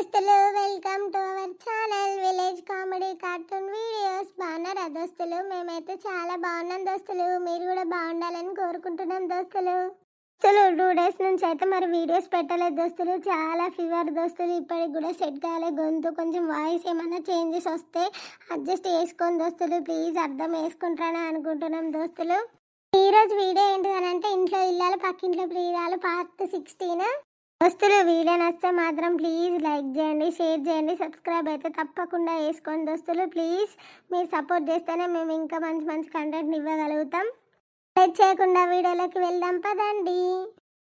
దోస్తులు welcome to our channel village comedy cartoon videos. బాగున్నారా దోస్తులు? మేమైతే చాలా బాగున్నాం దోస్తులు. మీరు కూడా బాగుండాలని కోరుకుంటున్నాం దోస్తులు. 2 days నుంచి అయితే మరి వీడియోస్ పెట్టలేదు దోస్తులు. చాలా ఫీవర్ దోస్తులు. ఇప్పటికి కూడా సెట్ కాలే గొంతు. కొంచెం వాయిస్ ఏమైనా చేంజెస్ వస్తే అడ్జస్ట్ చేసుకోండి దోస్తులు. ప్లీజ్ అర్థం వేసుకుంటారని అనుకుంటున్నాం దోస్తులు. ఈరోజు వీడియో ఏంటిదనంటే ఇంట్లో ఇల్లాలు పక్కింట్లో ప్రియురాలు పార్ట్ 16. దోస్తులు వీడియో నచ్చితే మాత్రం ప్లీజ్ లైక్ చేయండి, షేర్ చేయండి, సబ్స్క్రైబ్ అయితే తప్పకుండా వేసుకోండి దోస్తులు. ప్లీజ్ మీరు సపోర్ట్ చేస్తేనే మేము ఇంకా మంచి మంచి కంటెంట్ ఇవ్వగలుగుతాం. లైక్ చేయకుండా వీడియోలోకి వెళ్దాం పదండి.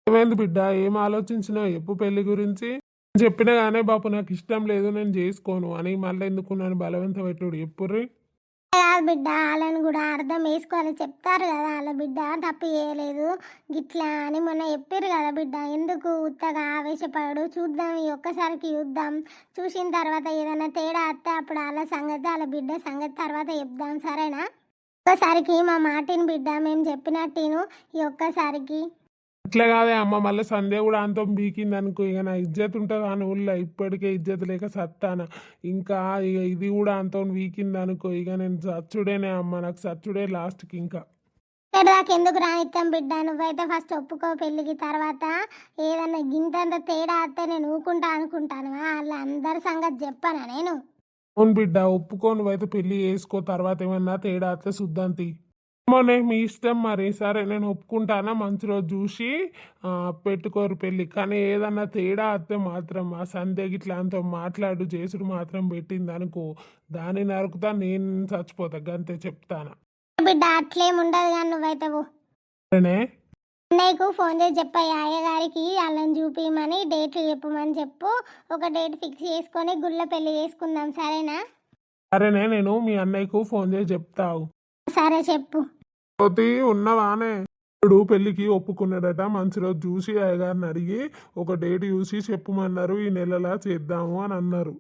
ఏమైంది బిడ్డ? ఏం ఆలోచించినావు ఎప్పు పెళ్లి గురించి? చెప్పినా కానీ బాపు నాకు ఇష్టం లేదు, నేను చేసుకోను అని మళ్ళీ ఎందుకు నన్ను బలవంతం పెట్టుడు ఎప్పుర్రి? కాదు బిడ్డ, వాళ్ళని కూడా అర్థం వేసుకోవాలి. చెప్తారు కదా వాళ్ళ బిడ్డ తప్పు చేయలేదు గిట్లా అని మొన్న చెప్పారు కదా బిడ్డ. ఎందుకు ఉత్తగా ఆవేశపడు? చూద్దాం, ఈ ఒక్కసారికి చూద్దాం. చూసిన తర్వాత ఏదైనా తేడా వస్తే అప్పుడు వాళ్ళ సంగతి వాళ్ళ బిడ్డ సంగతి తర్వాత చెప్దాం, సరేనా? ఒక్కసారికి మా మాటిని బిడ్డ, మేము చెప్పినట్టును ఈ ఒక్కసారికి. ఇట్లా కాదే అమ్మ, మళ్ళీ సంధ్య కూడా అంత బీకింది అనుకో, ఇక నా ఇజ్జత్ ఉంటుంది అని ఊళ్ళో. ఇప్పటికే ఇజ్జత్ లేక సత్తాన, ఇంకా ఇక ఇది కూడా అంత వీకింది అనుకో, ఇక నేను సచ్చుడేనే అమ్మ, నాకు సచ్చుడే లాస్ట్కి. ఇంకా దాకా ఎందుకు రానిస్తాం బిడ్డ? నువ్వైతే ఫస్ట్ ఒప్పుకో పెళ్ళికి. తర్వాత ఏదన్నా గింతంత తేడా వస్తే నేను ఊకుంటా అనుకుంటాను. వాళ్ళ అందరి సంగతి చెప్పానా నేను? అవును బిడ్డ, ఒప్పుకో, నువ్వైతే పెళ్లి చేసుకో. తర్వాత ఏమన్నా తేడా వస్తే శుద్ధాంతి మొన్నే మీ ఇష్టం మరి. సరే నేను ఒప్పుకుంటానా, మంచి రోజు చూసి పెట్టుకోరు పెళ్ళి. కానీ ఏదన్నా తేడా వస్తే మాత్రం ఆ సంధ్యకి ఇట్లా అంత మాట్లాడు చేసుడు మాత్రం పెట్టింది అనుకో, దాన్ని నరుకుతా, నేను చచ్చిపోతా, గంతే చెప్తానా. బిడ్డ అట్లేముండదు కానీ నువ్వైతే సరేనే? అన్నయ్యకు ఫోన్ చేసి చెప్పాయి అయ్యగారికి వాళ్ళని చూపించమని, డేట్లు చెప్పమని చెప్పు. ఒక డేట్ ఫిక్స్ చేసుకొని గుళ్ళ పెళ్లి చేసుకుందాం, సరేనా? సరేనే, నేను మీ అన్నయ్యకు ఫోన్ చేసి చెప్తావు. సరే చెప్పు. ఉన్నవానే ఇప్పుడు పెళ్ళికి ఒప్పుకున్నాడట. మంచి రోజు చూసి అయ్యగారిని అడిగి ఒక డేట్ చూసి చెప్పమన్నారు, ఈ నెలలా చేద్దాము అని అన్నారు.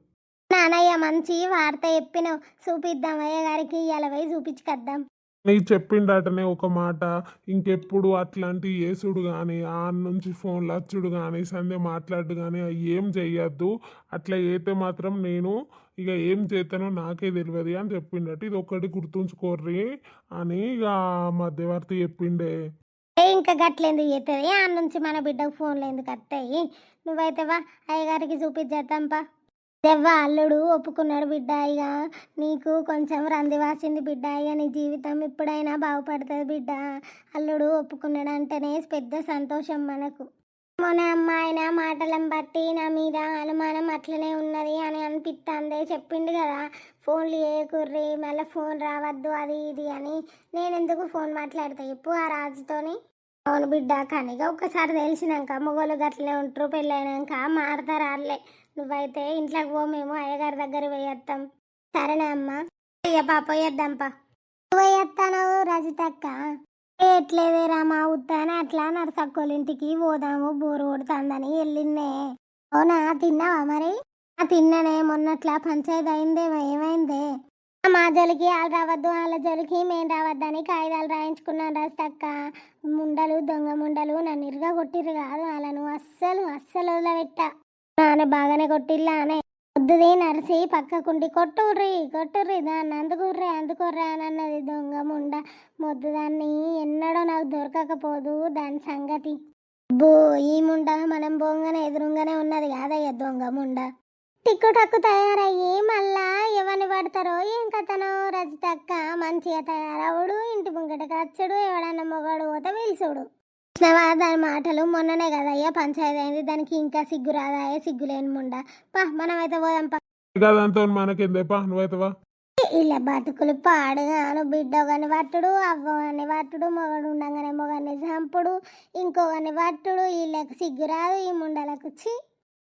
నానయ్య మంచి వార్త చెప్పినావు. చూపిద్దాం అయ్యగారికి, ఇవాళ పోయి చూపించుకొద్దాం. నీకు చెప్పిండటనే ఒక మాట, ఇంకెప్పుడు అట్లాంటి యేసుడు కానీ ఆ నుంచి ఫోన్లు వచ్చుడు కానీ సంధ్య మాట్లాడు కానీ ఏం చెయ్యొద్దు. అట్లా అయితే మాత్రం నేను ఇక ఏం చేస్తానో నాకే తెలియదు అని చెప్పిండట. ఇది ఒక్కటి గుర్తుంచుకోర్రి అని ఇక మధ్యవర్తి చెప్పిండే. ఇంకా గట్లేందుకు చేస్తుంది? ఆ నుంచి మన బిడ్డకు ఫోన్లు ఎందుకు వస్తాయి? నువ్వైతే వా అయ్యగారికి చూపించేద్దాంపా. దెవ్వ అల్లుడు ఒప్పుకున్నాడు బిడ్డ. ఇక నీకు కొంచెం రంది వాసింది బిడ్డ. ఇక నీ జీవితం ఇప్పుడైనా బాగుపడుతుంది బిడ్డ. అల్లుడు ఒప్పుకున్నాడు అంటేనే పెద్ద సంతోషం మనకు. మన అమ్మాయిన మాటలను బట్టి నా మీద అనుమానం అట్లనే ఉన్నది అని అనిపిస్తుంది. చెప్పిండు కదా ఫోన్లు చేయకుర్రి, మళ్ళీ ఫోన్ రావద్దు అది ఇది అని. నేను ఎందుకు ఫోన్ మాట్లాడతా చెప్పు ఆ రాజుతోని? అవును బిడ్డ, కానీ ఒక్కసారి తెలిసినాక మొగోళ్ళు గట్లనే ఉంటారు. పెళ్ళైనాక మారతారు వాళ్ళే. నువ్వైతే ఇంట్లోకి పో, మేము అయ్యగారి దగ్గర పోయేస్తాం, సరేనా అమ్మ? అయ్య పాప పోయేద్దాంపా. నువ్వు పోయేస్తాను రజితక్క? ఎట్లేదే రామా, ఉత్తానే అట్లా నరసక్కోళ్ళ ఇంటికి పోదాము, బోరు కొడుతుందని వెళ్ళిన్నే. అవునా, తిన్నావా మరి? తిన్నానే. మొన్నట్లా పంచాయతీ అయిందేమో, ఏమైందే? మా జోలికి వాళ్ళు రావద్దు, వాళ్ళ జోలికి మేము రావద్దని కాగితాలు రాయించుకున్నాను రజితక్క. ముండలు దొంగ ముండలు నన్ను ఇరుగా కొట్టిర్రు కాదు, వాళ్ళను అస్సలు వదిలిపెట్టా. నాన్న బాగానే కొట్టిల్లా అనే వద్దుది నరిసి పక్కకుండి కొట్టుర్రి దాన్ని అందుకుర్రే అని అన్నది. దొంగ ముండ మొద్దు, దాన్ని ఎన్నడో నాకు దొరకకపోదు దాని సంగతి. బో ఈ ముండ మనం బొంగనే ఎదురుగానే ఉన్నది కాదయ్య దొంగ ముండ. టిక్కు తయారయ్యి మళ్ళా ఎవరిని పడతారో ఏం కథనో రజితక్క. మంచిగా తయారవుడు, ఇంటి ముంగటకి వచ్చుడు, ఎవడన్నా మొగాడు పోతే పిలుచుడు. దాని మాటలు. మొన్ననే కదయ్యా పంచాయతీ అయింది, దానికి ఇంకా సిగ్గు రాదాయే? సిగ్గులేని ముండ. పా మనమైతే పోదాం పా. ఇలా బతుకులు పాడుగాను. బిడ్డగాని పట్టుడు, అవ్వని పట్టుడు, మొగడు ఉండగానే మొగాన్ని చంపుడు, ఇంకొకని పట్టుడు. వీళ్ళకి సిగ్గు రాదు ఈ ముండలకు.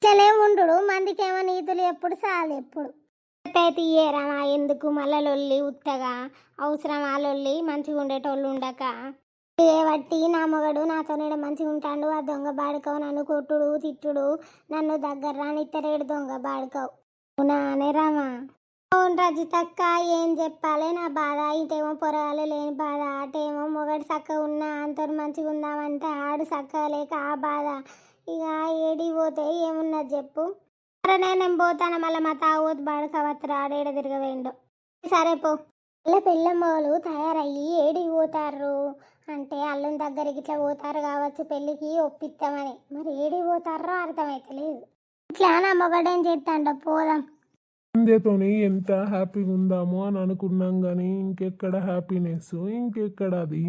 ఇట్లనే ఉండు. మందికేమో నీతులు ఎప్పుడు చాలు ఎప్పుడు తీయరామా? ఎందుకు మళ్ళా లొల్లి ఉత్తగా? అవసరం ఆ లొల్లి? మంచిగా ఉండేటోళ్ళు ఉండక ఏవట్టి నా మొగడు నాతోనే మంచిగా ఉంటాడు, ఆ దొంగ బాడుకవు నన్ను కొట్టుడు తిట్టుడు, నన్ను దగ్గర రానిత్తరేడు దొంగ బాడుకవు. అవునానే రామా? అవును రజితక్క, ఏం చెప్పాలి నా బాధ? ఇటేమో పొరగాలు లేని బాధ, అటేమో మొగడు చక్కగా ఉన్నా అంత మంచిగా ఉందామంటే ఆడు చక్కగా లేక ఆ బాధ. ఇక ఏడి పోతే ఏమున్నది చెప్పు? సరే నేను పోతాను, మళ్ళీ మా తాగోతు బాడుకవత్తరా ఆడేడ తిరగవేండు. సరే పో. ఇలా పెళ్ళమ్మోళ్ళు తయారయ్యి ఏడికి పోతారు అంటే అల్లుని దగ్గరికి ఇట్లా పోతారు కావచ్చు పెళ్ళికి ఒప్పిస్తామని. మరి ఏడికి పోతారో అర్థమైతలేదు. ఇట్లా నా మొగడేం చేస్తాండ పోదాం. సంధ్యతోని ఎంత హ్యాపీగా ఉందామో అని అనుకున్నాం కానీ ఇంకెక్కడ హ్యాపీనెస్, ఇంకెక్కడ అది.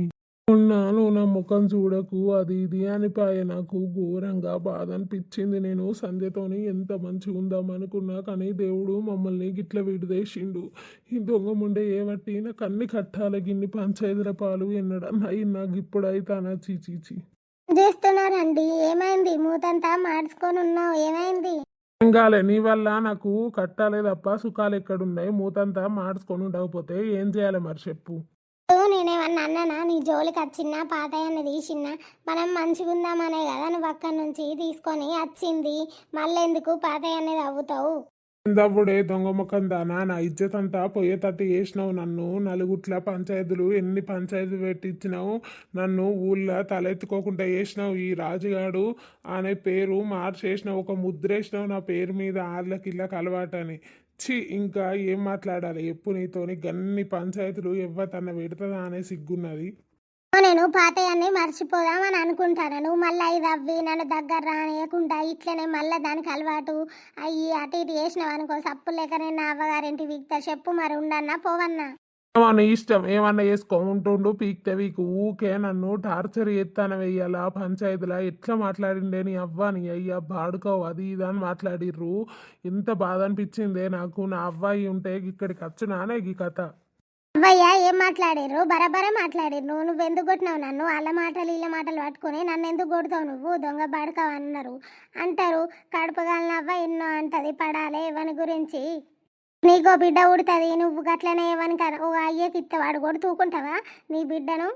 ఉన్నాను నా ముఖం చూడకు అది ఇది అనిపాయ. నాకు ఘోరంగా బాధ అనిపించింది. నేను సంధ్యతోని ఎంత మంచిగా ఉందాం అనుకున్నా కానీ దేవుడు మమ్మల్ని గిట్ల విడిదేసిండు. ఈ దొంగ ముండే ఏవట్టి నాకు అన్ని కట్టాల గిన్ని పంచాయతీల పాలు ఎన్నడన్నా నాకు ఇప్పుడు అయితానా చీచీచి చేస్తున్నారండి. ఏమైంది? మూతంతా మార్చుకొని ఉన్నావు, ఏమైంది? ఇంకాలే నీ వల్ల నాకు కట్టాలే తప్ప సుఖాలు ఎక్కడున్నాయి. మూతంతా మార్చుకొని ఉండకపోతే ఏం చేయాలి మరి చెప్పు. నేనేమన్నా అన్నానా? నీ జోలికి వచ్చినా పాతయ్యని తీసినా మనం మంచిగా ఉందామనే కదా నువ్వు అక్కడి నుంచి తీసుకొని వచ్చింది. మళ్ళీ ఎందుకు పాతయ్యని తవ్వుతావు? ఇందప్పుడే దొంగ ముఖం దానా నా ఇజ్జత్ అంతా పోయేటట్టు చేసినావు. నన్ను నలుగుట్ల పంచాయతీలు ఎన్ని పంచాయతీలు పెట్టించినావు. నన్ను ఊళ్ళో తలెత్తుకోకుండా చేసినావు. ఈ రాజుగాడు అనే పేరు మార్చేసినావు, ఒక ముద్రేసినావు నా పేరు మీద. ఆళ్ళకి ఇళ్ళకి అలవాటని చి ఇంకా ఏం మాట్లాడాలి ఎప్పుడు నీతోని గన్ని పంచాయతీలు ఎవ్వతన్న పెడుతుందా అనే సిగ్గున్నది. నేను పాతయ్యని మర్చిపోదామని అనుకుంటాను. నువ్వు మళ్ళీ ఇది అవ్వి నన్ను దగ్గర రానియకుండా ఇట్లనే మళ్ళీ దానికి అలవాటు అయ్యి అటు ఇటు చేసినావు అనుకో సప్పు లేక నేను నా అవ్వగారింటి వీక్తా. చెప్పు మరి ఉండన్నా పోవన్నా? నీ ఇష్టం ఏమన్నా చేసుకో, ఉంటుండు పీక్తే వీకు. ఊకే నన్ను టార్చర్ చేస్తాను వెయ్యాలా పంచాయతీలా. ఎట్లా మాట్లాడిండే నీ అవ్వ నీ అయ్యా బాడుకోవు అది ఇది అని మాట్లాడిర్రు. ఎంత బాధ అనిపించిందే నాకు. నా అవ్వాయి ఉంటే ఇక్కడికి వచ్చునానే ఈ కథ. అవ్వయ్య ఏం మాట్లాడారు? బరాబరే మాట్లాడిరు. నువ్వెందుకు కొట్టినావు నన్ను? వాళ్ళ మాటలు వీళ్ళ మాటలు పట్టుకొని నన్ను ఎందుకు కొడతావు నువ్వు? దొంగ బాడుకావు అన్నారు అంటారు. కడుపుగాలిన అవ్వ ఎన్నో అంటది పడాలే ఎవని గురించి. నీకో బిడ్డ ఉడుతుంది, నువ్వు గట్లనే ఎవరికి ఓ అయ్యకి ఇత్తవాడు కూడా తూకుంటావా నీ బిడ్డను?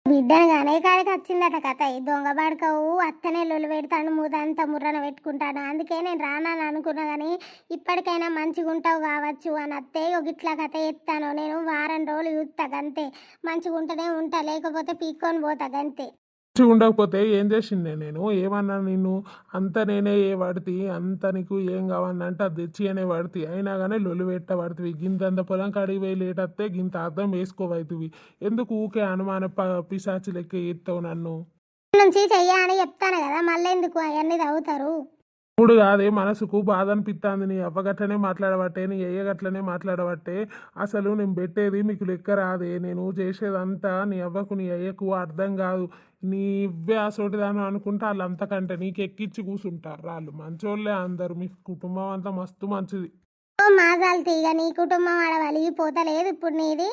బిడ్డను కానీ కాడికి వచ్చిందట కథ. ఈ దొంగ బాడుకవు అత్తనే లొల్లు పెడతాను, ముదంతా ముర్రన పెట్టుకుంటాను. అందుకే నేను రానని అనుకున్నా కానీ ఇప్పటికైనా మంచిగా ఉంటావు కావచ్చు అని అత్తే గిట్లా కథ ఎత్తాను. నేను వారం రోజులు చూస్తా గంతే. మంచిగా ఉంటేనే ఉంటా, లేకపోతే పీక్కొని పోతా గంతే. మంచిగా ఉండకపోతే ఏం చేసిండే నేను? ఏమన్నా నిన్ను అంత నేనే ఏ పడితే అంత నీకు ఏం కావాలంటే అది తెచ్చి అనే పడితే అయినా కానీ లొల్లు పెట్ట పడుతుంది. గింతంత పొలం కాడికి పోయి లేటత్తే గింత అర్థం వేసుకోవైతువి. ఎందుకు ఊకే అనుమాన పిశాచి లెక్క ఎత్తావు నన్ను? నుంచి చెయ్య అని చెప్తాను కదా, మళ్ళీ ఎందుకు అవన్నీ తవ్వుతారు? ఇప్పుడు కాదే మనసుకు బాధ అనిపిస్తుంది. నీ అవ్వగట్లనే మాట్లాడబట్టే, నీ అయ్యగట్లనే మాట్లాడబట్టే. అసలు నేను పెట్టేది మీకు లెక్క రాదే. నేను చేసేదంతా నీ అవ్వకు నీ అయ్యకు అర్థం కాదు. నీ ఇవ్వే అసోటిదాను అనుకుంటే వాళ్ళు అంతకంటే నీకు ఎక్కిచ్చి కూర్చుంటారు. వాళ్ళు మంచోళ్ళే అందరూ. మీ కుటుంబం అంతా మస్తు మంచిది. మాజాలు తీగ నీ కుటుంబం ఆడవాలి పోతలేదు ఇప్పుడు నీది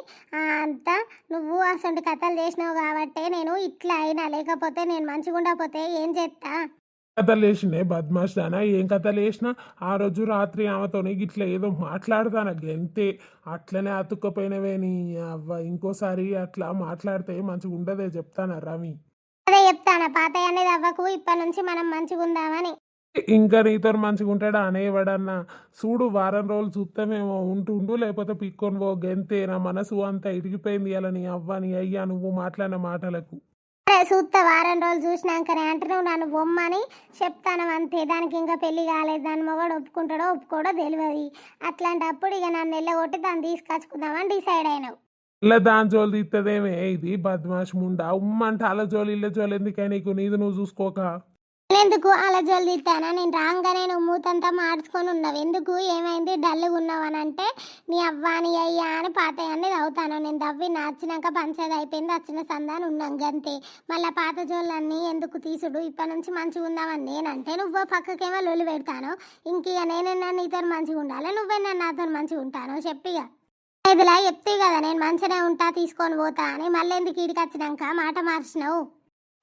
అంతా. నువ్వు అసలు కథలు చేసినావు కాబట్టే నేను ఇట్లా అయినా, లేకపోతే నేను మంచిగా ఉండకపోతే ఏం చేస్తా? కథలు వేసినాయి బద్మాష్ దానా. ఏం కథలు వేసినా ఆ రోజు రాత్రి ఆమెతోని గిట్లా ఏదో మాట్లాడతాను గంతే. అట్లనే అతుక్కపోయినవే నీ అవ్వ. ఇంకోసారి అట్లా మాట్లాడితే మంచిగా ఉండదే చెప్తానా రవి. అదే చెప్తానా పాతయ్య అనేది అవ్వకు, ఇప్పటి నుంచి మనం మంచిగా ఉందామని. ఇంకా నీతో మంచిగా ఉంటాడా అనేవాడన్నా? చూడు వారం రోజులు చూస్తామేమో ఉంటుండు, లేకపోతే పిక్కొని పో గంతే. నా మనసు అంతా ఇరిగిపోయింది అలా నీ అవ్వ నీ అయ్యా నువ్వు మాట్లాడిన మాటలకు. అరే చూస్తా వారం రోజులు చూసినాకనే అంటే నువ్వు నన్ను బొమ్మని చెప్తాను అంతే. దానికి ఇంకా పెళ్లి కాలేదు, దాని మొగడు ఒప్పుకుంటాడో ఒప్పుకోడో తెలియదు. అట్లాంటప్పుడు ఇక నన్ను వెళ్ళగొట్టి దాన్ని తీసుకొచ్చుకుందామని డిసైడ్ అయినావు. ఇలా దాని జోలు తీస్తుందేమే ఇది బద్మాష్ ముండా. ఉమ్మంటే అలా జోలు ఇళ్ళ జోలు ఎందుకని నీకు? నీది నువ్వు చూసుకోక. ఎందుకు అలా జోలు తీస్తానా? నేను రాగానే నువ్వు మూతంతా మార్చుకొని ఉన్నావు. ఎందుకు ఏమైంది డల్లుగా ఉన్నావు అని అంటే నీ అవ్వ నీ అయ్యా అని పాతయ్యని తవ్వుతాను. నేను తవ్వి నచ్చినాక పంచేది అయిపోయింది, వచ్చిన సందాన్ని ఉన్నాం గంతే. మళ్ళీ పాత జోళ్ళన్నీ ఎందుకు తీసుడు? ఇప్పటి నుంచి మంచిగా ఉందామని నేనంటే నువ్వు పక్కకేమో లొల్లు పెడతాను. ఇంక నేనైనా నీతో మంచిగా ఉండాలి, నువ్వైనా నాతో మంచిగా ఉంటాను చెప్పిగా. ఇదిలా చెప్తే కదా నేను మంచిగానే ఉంటా తీసుకొని పోతా అని. మళ్ళీ ఎందుకు ఈడికి వచ్చినాక మాట మార్చినావు?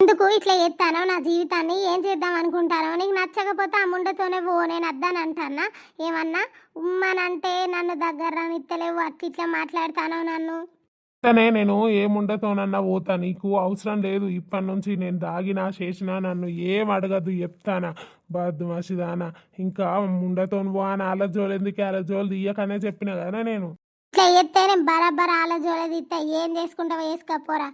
ఎందుకు ఇట్లా చేస్తానో? నా జీవితాన్ని ఏం చేద్దాం అనుకుంటానో? నీకు నచ్చకపోతే ఆ ముండతోనే పో, నేను వద్దాను అంటానా? ఏమన్నా ఉమ్మనంటే నన్ను దగ్గర రానిత్తలేవు, అట్లా ఇట్లా మాట్లాడతానో నన్ను? నేను ఏముండతోనన్నా పోతా, నీకు అవసరం లేదు. ఇప్పటి నుంచి నేను దాగినా చేసినా నన్ను ఏం అడగదు చెప్తానా బద్మాషిదానా. ఇంకా ముండతో పో అని అలా జోలు ఎందుకు? అలా జోలు తీయకనే చెప్పిన కదా నేను. ఇట్లా చేస్తే నేను బరాబర్ ఆలోచన తీస్తా. ఏం చేసుకుంటావో వేసుకోపోరా.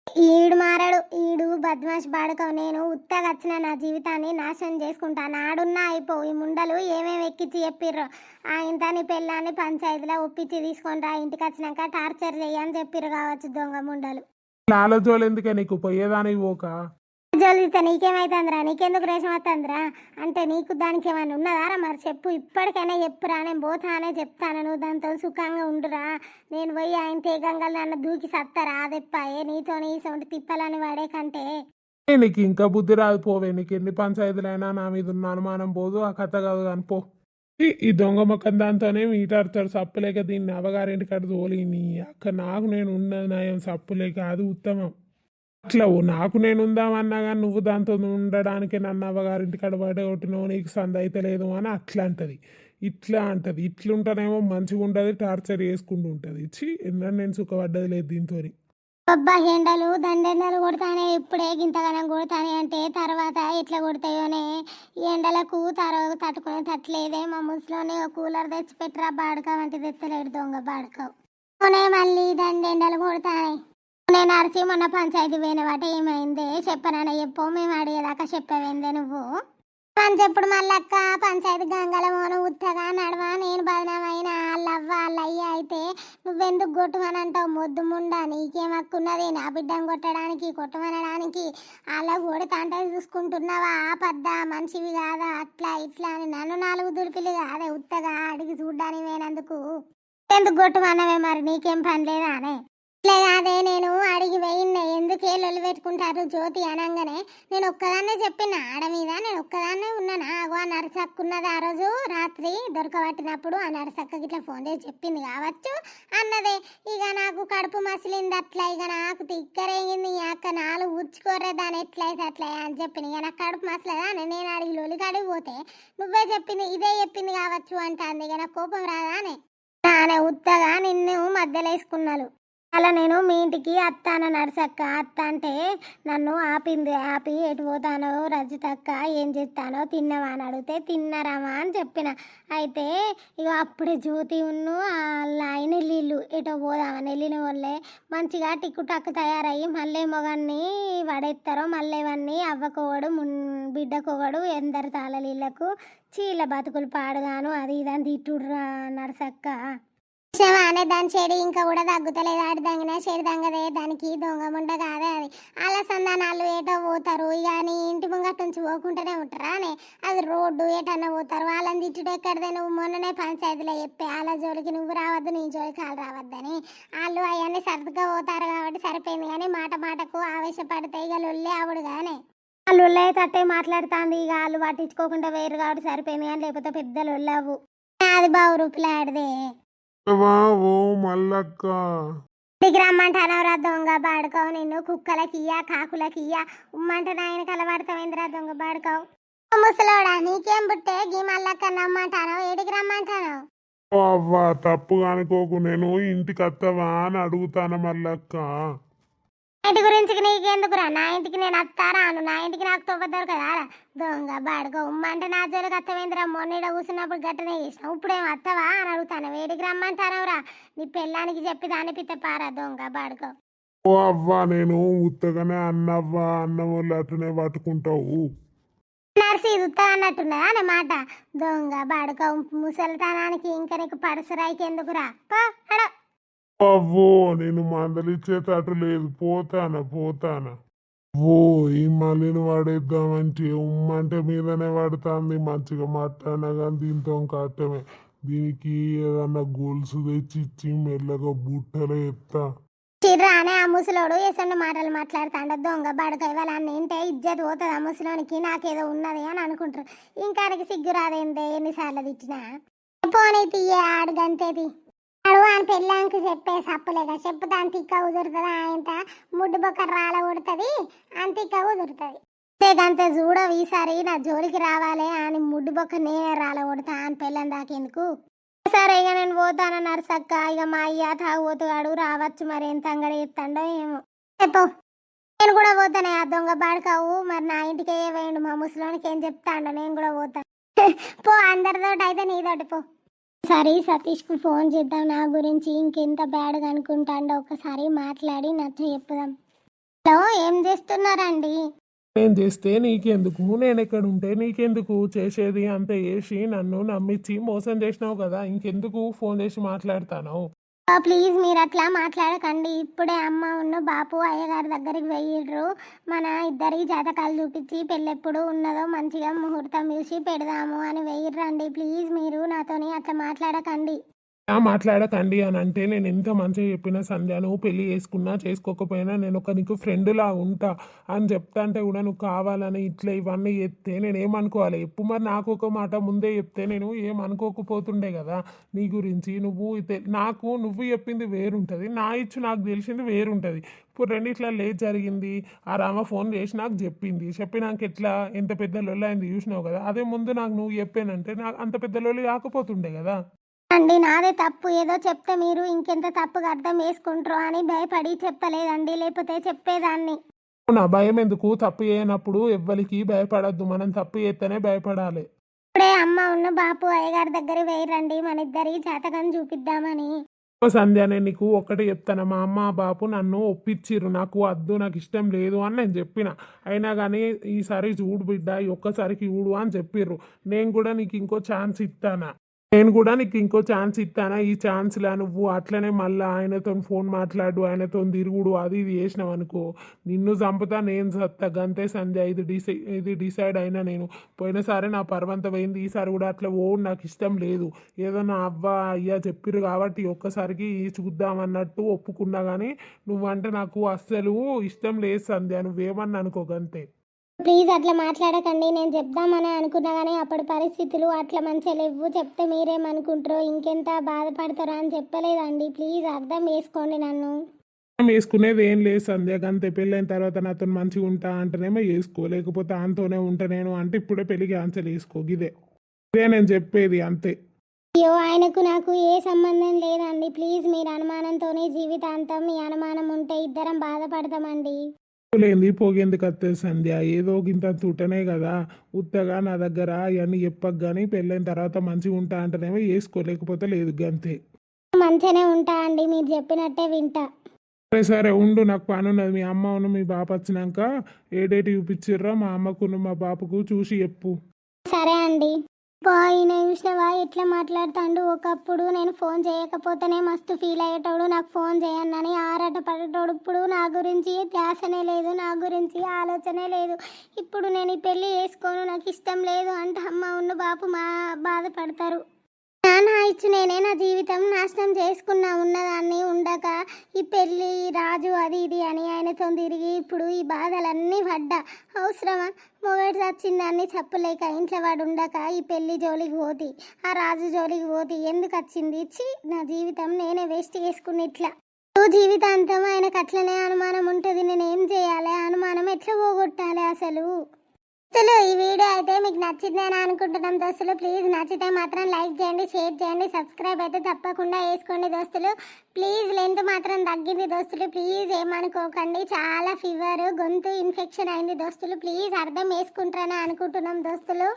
ఈడు మారాడు, ఈడు బద్మాష్ బాడుకో. నేను ఉత్తగా వచ్చిన నా జీవితాన్ని నాశనం చేసుకుంటాను. ఆడున్నా అయిపో. ఈ ముండలు ఏమేమి ఎక్కించి చెప్పిర్రు. ఆ ఇంత నీ పెళ్ళాన్ని పంచాయతీలో ఒప్పించి తీసుకొని రా, ఇంటికి వచ్చినాక టార్చర్ చెయ్యని చెప్పిర్రు కావచ్చు దొంగ ముండలు. లాలజోలు ఎందుకే నీకు పోయేదానికి పోక? జల్దితే నీకేమైతుందిరా? నీకెందుకు రేషం వస్తుందిరా? అంటే నీకు దానికి ఏమైనా ఉన్నదారా? మరి చెప్పు, ఇప్పటికైనా చెప్పురా. నేను పోతానే చెప్తాను, నువ్వు దాంతో సుఖంగా ఉండురా. నేను పోయి ఆయన తేగంగా నన్ను దూకి సత్తారా? అదెప్పాయే నీతో నీ సొంటి తిప్పలని వాడే కంటే. నీకు ఇంకా బుద్ధి రాదు పోవే. నీకు ఎన్ని పంచాయతీలైనా నా మీద ఉన్న అనుమానం పోదు. ఆ కథ కాదు కానీ పో. ఈ దొంగ మొక్కం దాంతోనే మీటాడతాడు సప్పులేక. దీన్ని అవగారింటి కాడ తోలి నీ అక్క. నాకు నేను ఉన్నది నయం, సప్పులేక అది ఉత్తమం. అట్లా నాకు నేను ఉందామన్నా కానీ నువ్వు దాంతో ఉండడానికి నన్ను అవ్వగారింటి కాడ పడగొట్టినవు, నీకు సంద అయితే లేదు అని అట్లా అంటది. ఇట్లా అంటది. ఇట్లుంటేనేమో మంచిగా ఉంటుంది, టార్చర్ చేసుకుంటూ ఉంటుంది. ఇచ్చి ఎన్నో నేను సుఖపడ్డది లేదు దీంతో. అబ్బా ఎండలు దండెండలు కొడతానే, ఇప్పుడే గింతగానం కొడతానే అంటే తర్వాత ఎట్లా కొడతాయోనే. ఈ ఎండలకు తట్టుకునే తట్టలేదే. మా ముసలోనే కూలర్ తెచ్చి పెట్టరా బాడక వంటి తెత్తలేడు దొంగ బాడకవు. మళ్ళీ దండెండలు కొడతానే. నేను అరిసి మొన్న పంచాయతీ పోయినవాట ఏమైందే చెప్పనన్నా చెప్పు. మేము అడిగేదాకా చెప్పవేందే నువ్వు అని చెప్పుడు. మళ్ళక్క పంచాయతీ గంగల మోను ఉత్తగా నడవా, నేను బదనమైన వాళ్ళవ్వ వాళ్ళయ్య అయితే నువ్వెందుకు కొట్టుమని అంటావు? మొద్దు ముండా, నీకేం హక్కున్నది నా బిడ్డను కొట్టడానికి కొట్టమనడానికి? అలా కొడితే అంటే చూసుకుంటున్నావా? పద్దా మనిషివి కాదా? అట్లా ఇట్లా అని నన్ను 4 దులిపిలు కాదే ఉత్తగా అడిగి చూడ్డానికి పోయినందుకు ఎందుకు కొట్టుమన్నవే? మరి నీకేం పని లేదా అనే? అదే నేను అడిగి పోయిన ఎందుకే లొల్లి పెట్టుకుంటారు జ్యోతి అనగానే నేను ఒక్కదాన్నే చెప్పిన ఆడ మీద. నేను ఒక్కదాన్నే ఉన్నానా? ఆ నరసక్కున్నది ఆ రోజు రాత్రి దొరకబట్టినప్పుడు ఆ నరసక్కకి ఇట్లా ఫోన్ చేసి చెప్పింది కావచ్చు అన్నదే. ఇక నాకు కడుపు మసిలింది అట్లా. ఇక నాకు తిక్కరేగింది. అక్క 4 ఉచ్చుకోరే దాని ఎట్లయితే అట్లా అని చెప్పింది. ఇక నాకు కడుపు మసలేదా? నేను అడిగి లొల్లి కడిగి పోతే నువ్వే చెప్పింది ఇదే చెప్పింది కావచ్చు అంటుంది. ఇక నాకు కోపం రాదానే? నానే ఉత్తగా నిన్ను మధ్యలో వేసుకున్నాను. అలా నేను మీ ఇంటికి అత్తాన నరసక్క. అత్త అంటే నన్ను ఆపింది. ఆపి ఎటు పోతానో రజితక్క ఏం చేస్తానో తిన్నావా అని అడిగితే తిన్నారామా అని చెప్పిన. అయితే ఇక అప్పుడే జ్యోతి ఉన్ను ఆయన నీళ్ళు ఎటో పోదామని వెళ్ళిన వాళ్ళే మంచిగా టిక్కుటక్కు తయారయ్యి మళ్ళీ మొగాన్ని పడేస్తారో మళ్ళీ ఇవన్నీ అవ్వకోగడు బిడ్డకోగడు ఎందరు తాళలీళ్ళకు చీల బతుకులు పాడుగాను అది ఇదని తిట్టుడురా నరసక్క. అనే దాని చెడు ఇంకా కూడా తగ్గుతలేదు. ఆడదంగనే చెడు దంగదే దానికి దొంగముండ కాదే అది. అలా సంధానాలు ఏటో పోతారు. ఇక నీ ఇంటి ముంగట నుంచి పోకుంటూనే ఉంటారా అని అది రోడ్డు ఏటన్నా పోతారు. వాళ్ళని తిట్టుడు ఎక్కడదే? నువ్వు మొన్ననే పంచాయతీలో చెప్పే వాళ్ళ జోలికి నువ్వు రావద్దు, నీ జోలికి వాళ్ళు రావద్దని. వాళ్ళు అవన్నీ సర్దుగా పోతారు కాబట్టి సరిపోయింది. కానీ మాట మాటకు ఆవేశపడితే ఇక లొల్లి ఆవుడు కానీ వాళ్ళు అయితే అట్టే మాట్లాడుతుంది. ఇక వాళ్ళు పట్టించుకోకుండా వేరు కాబట్టి సరిపోయింది. కానీ లేకపోతే పెద్ద లొల్లవు. అది బావు రూపులాడిదే. ఓ మల్లక్క ఇంటికి రమ్మంటానవరా దొంగ బాడుకోవు. నిన్ను కుక్కలకియ్యా కాకులకియ్యా ఉమ్మంటే నాయన కలబడతావేంద్రా దొంగ బాడుకోవు. ముసలోడా నీకేం బుట్టే గీ మల్లక్క రమ్మంటాను? ఏడికి రమ్మంటాను? అవ్వా తప్పు అనుకోకు. నేను ఇంటికి వస్తావా అని అడుగుతాను మల్లక్క. ఇంటి గురించి నీకెందుకురా? నా ఇంటికి నేను వస్తారాను. నా ఇంటికి నాకు తొవ్వద్దారు కదా దొంగ బాడుకో. ఉమ్మంటే నా జోలికి అత్తవేంద్రా? మొన్న కూర్చున్నప్పుడు గట్టనే చేసినావు. ఇప్పుడేం వస్తావా అని అడుగుతాను. వేడికి రమ్మంటానవరా? నీ పెళ్ళానికి చెప్పి దాని పిత్తపారా దొంగ బాడుకో. ఓ అవ్వా నేను ఉత్తగానే అన్నవ్వా అన్నం వాళ్ళు అట్లనే పట్టుకుంటావు. నర్సి ఉత్తగా అన్నట్టున్నదా అనే మాట దొంగ బాడుకో. ముసలితనానికి ఇంకా నీకు పడసరాయికి ఎందుకురా? అవ్వో నేను మందలిచ్చేటట్టు లేదు. పోతానా. ఓ ఈ మళ్ళీని వాడేద్దామంటే ఉమ్మంటే మీదనే పడుతుంది. మంచిగా మాట్లాడినా కానీ దీంతో కట్టమే. దీనికి ఏదన్నా గొలుసు తెచ్చి ఇచ్చి మెల్లగా బుట్టలో ఎత్తా. చిర్రానే ఆ ముసలోడు ఎసండు మాటలు మాట్లాడుతాండ దొంగ బడక. ఇవాళ అంటే ఇజ్జత్ పోతుంది ఆ ముసలోనికి. నాకేదో ఉన్నది అని అనుకుంటారు. ఇంకా సిగ్గు రాదేందే ఎన్నిసార్లు తిట్టినా. పోనీ తీయే ఆడు గంతేది అడు అని పెళ్ళానికి చెప్పే సప్పులేక చెప్పుతా అంతిక్క కుదురుతుంది. ఆయన ముడ్డు బొక్క రాళ్ళ కొడుతుంది అంతిక్క కుదురుతుంది. అంతే చూడవు ఈసారి నా జోలికి రావాలి అని ముడ్డు బొక్క నేనే రాళ్ళ కొడతా అని పెళ్ళని దాకేందుకు. సరే ఇక నేను పోతాను నర్సక్క. ఇక మా అయ్య తాగుపోతుగాడు రావచ్చు. మరి ఎంత అంగడి ఎత్తాడో ఏమో. చెప్పు నేను కూడా పోతానే. ఆ దొంగ బాడుకావు మరి నా ఇంటికి వేయండు. మా ముసలోనికి ఏం చెప్తాండో నేను కూడా పోతాను. పో అందరితోటి అయితే నీతోటి పో. సరే సతీష్కు ఫోన్ చేద్దాం. నా గురించి ఇంకెంత బ్యాడ్గా అనుకుంటాడో ఒకసారి మాట్లాడి నచ్చ చెప్పుదాం. హలో, ఏం చేస్తున్నారండి? నేను చేస్తే నీకెందుకు, నేను ఎక్కడ ఉంటే నీకెందుకు, చేసేది అంత చేసి నన్ను నమ్మించి మోసం చేసినావు కదా, ఇంకెందుకు ఫోన్ చేసి మాట్లాడతాను. ప్లీజ్ మీరు అట్లా మాట్లాడకండి. ఇప్పుడే అమ్మ ఉన్న బాపు అయ్యగారి దగ్గరికి వెయ్యిర్రు. మన ఇద్దరి జాతకాలు చూపించి పెళ్ళెప్పుడు ఉన్నదో మంచిగా ముహూర్తం చూసి పెడదాము అని వెయ్యిర్రండి. ప్లీజ్ మీరు నాతోని అట్లా మాట్లాడకండి. మాట్లాడకండి అని అంటే నేను ఎంత మంచిగా చెప్పినా సంధ్య, నువ్వు పెళ్లి చేసుకున్నా చేసుకోకపోయినా నేను ఒక నీకు ఫ్రెండ్లా ఉంటా అని చెప్తా అంటే కూడా నువ్వు కావాలని ఇట్లా ఇవన్నీ చెప్తే నేను ఏమనుకోవాలి ఎప్పుడు, మరి నాకు ఒక మాట ముందే చెప్తే నేను ఏమనుకోకపోతుండే కదా నీ గురించి. నాకు నువ్వు చెప్పింది వేరుంటుంది, నా ఇచ్చు నాకు తెలిసింది వేరుంటుంది. ఇప్పుడు రెండిట్లా లేదు జరిగింది. ఆ రామ ఫోన్ చేసి నాకు చెప్పింది, చెప్పినాక ఎట్లా ఎంత పెద్ద లొల్లి అయింది చూసినావు కదా. అదే ముందు నాకు నువ్వు చెప్పానంటే నాకు అంత పెద్ద లొల్లి కాకపోతుండే కదా. అండి నాదే తప్పు. ఏదో చెప్తే మీరు ఇంకెంత తప్పుగా అర్థం చేసుకుంటారో అని భయపడి చెప్పలేదండి, లేకపోతే చెప్పేదాన్ని. నా భయం ఎందుకు, తప్పు చేయనప్పుడు ఎవ్వరికి భయపడద్దు, మనం తప్పు చేస్తేనే భయపడాలి. ఇప్పుడే అమ్మ ఉన్న బాపు అయ్యగారి దగ్గర వేయరండి, మన ఇద్దరి జాతకం చూపిద్దామని. ఓ సంధ్య, నేను నీకు ఒక్కటే చెప్తాను, మా అమ్మ బాపు నన్ను ఒప్పించిర్రు, నాకు వద్దు నాకు ఇష్టం లేదు అని నేను చెప్పిన. అయినా కానీ ఈసారి చూడు బిడ్డ, ఈ ఒక్కసారికి చూడు అని చెప్పిర్రు. నేను కూడా నీకు ఇంకో ఛాన్స్ ఇస్తానా, ఈ ఛాన్స్లా నువ్వు అట్లనే మళ్ళీ ఆయనతో ఫోన్ మాట్లాడు, ఆయనతో తిరుగుడు అది ఇది చేసినావు అనుకో, నిన్ను చంపుతా నేను చస్తా గంతే సంధ్య. ఇది డిసైడ్ అయినా నేను. పోయినసారి నా పర్వంత పోయింది, ఈసారి కూడా అట్లా నాకు ఇష్టం లేదు. ఏదో నా అవ్వ అయ్యా చెప్పిర్రు కాబట్టి ఒక్కసారికి చూద్దామన్నట్టు ఒప్పుకున్నా, కానీ నువ్వంటే నాకు అస్సలు ఇష్టం లేదు సంధ్య, నువ్వేమన్నా అనుకో గంతే. ప్లీజ్ అట్లా మాట్లాడకండి. నేను చెప్దామని అనుకున్నా కానీ అప్పటి పరిస్థితులు అట్లా మంచిగా లేవు. చెప్తే మీరేమనుకుంటారో ఇంకెంత బాధపడతారో అని చెప్పలేదండి. ప్లీజ్ అర్థం చేసుకోండి నన్ను. వేసుకునేది ఏం లేదు సంధ్య, అంతే. పెళ్ళైన తర్వాత నాతో మంచిగా ఉంటా అంటేనేమో వేసుకో, లేకపోతే ఆంతోనే ఉంటా నేను అంటే ఇప్పుడే పెళ్లి క్యాన్సిల్ చేసుకో. ఇదే నేను చెప్పేది, అంతే. అయ్యో, ఆయనకు నాకు ఏ సంబంధం లేదండి. ప్లీజ్ మీరు అనుమానంతోనే జీవితాంతం మీ అనుమానం ఉంటే ఇద్దరం బాధపడతామండి. లేని పోగేందుకు వస్తుంది సంధ్య, ఏదో ఇంత తుటనే కదా. ఉత్తగా నా దగ్గర అవన్నీ చెప్పకు, కానీ పెళ్ళైన తర్వాత మంచిగా ఉంటా అంటేనేమో వేసుకో, లేకపోతే లేదు గంతే. మంచిగానే ఉంటా అండి, మీరు చెప్పినట్టే వింటా. సరే సరే ఉండు, నాకు పని ఉన్నది. మీ అమ్మ మీ బాప వచ్చినాక ఏ డేట్ చూపించిర్రో మా అమ్మకు మా బాపుకు చూసి చెప్పు. సరే అండి. ఈయన చూసినవా ఎట్లా మాట్లాడుతాడు. ఒకప్పుడు నేను ఫోన్ చేయకపోతేనే మస్తు ఫీల్ అయ్యేటోడు, నాకు ఫోన్ చేయనని ఆరాట పడేటోడు. ఇప్పుడు నా గురించి ధ్యాసనే లేదు, నా గురించి ఆలోచనే లేదు. ఇప్పుడు నేను ఈ పెళ్ళి చేసుకోను, నాకు ఇష్టం లేదు అంటే అమ్మ ఉన్న బాపు బాధపడతారు. నాన్న ఇచ్చి నేనే నా జీవితం నాశనం చేసుకున్నా, ఉన్నదాన్ని ఉండక ఈ పెళ్ళి రాజు అది ఇది అని ఆయనతో తిరిగి ఇప్పుడు ఈ బాధలన్నీ పడ్డా. అవసరమా? మొగడు వచ్చిందాన్ని చెప్పలేక ఇంట్లో వాడు ఉండక ఈ పెళ్ళి జోలికి పోతి, ఆ రాజు జోలికి పోతి ఎందుకు వచ్చింది? ఇచ్చి నా జీవితం నేనే వేస్ట్ చేసుకుని ఇట్లా జీవితాంతం ఆయనకు అట్లనే అనుమానం ఉంటుంది. నేనేం చేయాలి? అనుమానం ఎట్లా పోగొట్టాలి అసలు? దోస్తులు, ఈ వీడియో అయితే మీకు నచ్చిందని అనుకుంటున్నాం దోస్తులు. ప్లీజ్ నచ్చితే మాత్రం లైక్ చేయండి, షేర్ చేయండి, సబ్స్క్రైబ్ అయితే తప్పకుండా వేసుకోండి దోస్తులు. ప్లీజ్ లెంత్ మాత్రం తగ్గింది దోస్తులు, ప్లీజ్ ఏమనుకోకండి. చాలా ఫీవర్, గొంతు ఇన్ఫెక్షన్ అయింది దోస్తులు. ప్లీజ్ అర్థం వేసుకుంటారని అనుకుంటున్నాం దోస్తులు.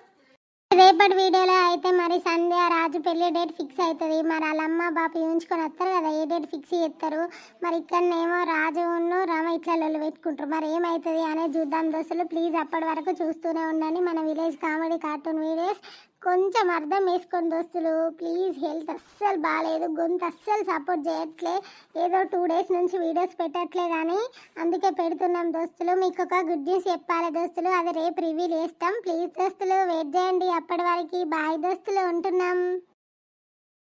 రేపటి వీడియోలో అయితే మరి సంధ్య రాజు పెళ్లి డేట్ ఫిక్స్ అవుతుంది. మరి వాళ్ళ అమ్మ బాపి ఉంచుకొని వస్తారు కదా, ఏ డేట్ ఫిక్స్ చేస్తారు. మరి ఇక్కడనేమో రాజు రమ ఇట్లా లొల్లు పెట్టుకుంటారు. మరి ఏమవుతుంది అనేది చూద్దాం దోస్తులు. ప్లీజ్ అప్పటి వరకు చూస్తూనే ఉండండి మన విలేజ్ కామెడీ కార్టూన్ వీడియోస్. కొంచెం అర్థం వేసుకోండి దోస్తులు. ప్లీజ్ హెల్త్ అస్సలు బాగాలేదు, గొంతు అస్సలు సపోర్ట్ చేయట్లే. ఏదో 2 days నుంచి వీడియోస్ పెట్టట్లే, కానీ అందుకే పెడుతున్నాం దోస్తులు. మీకు ఒక గుడ్ న్యూస్ చెప్పాలి దోస్తులు, అది రేపు రివీల్ చేస్తాం. ప్లీజ్ దోస్తులు వెయిట్ చేయండి. అప్పటి వరకు బాయ్ దోస్తులు, ఉంటున్నాం.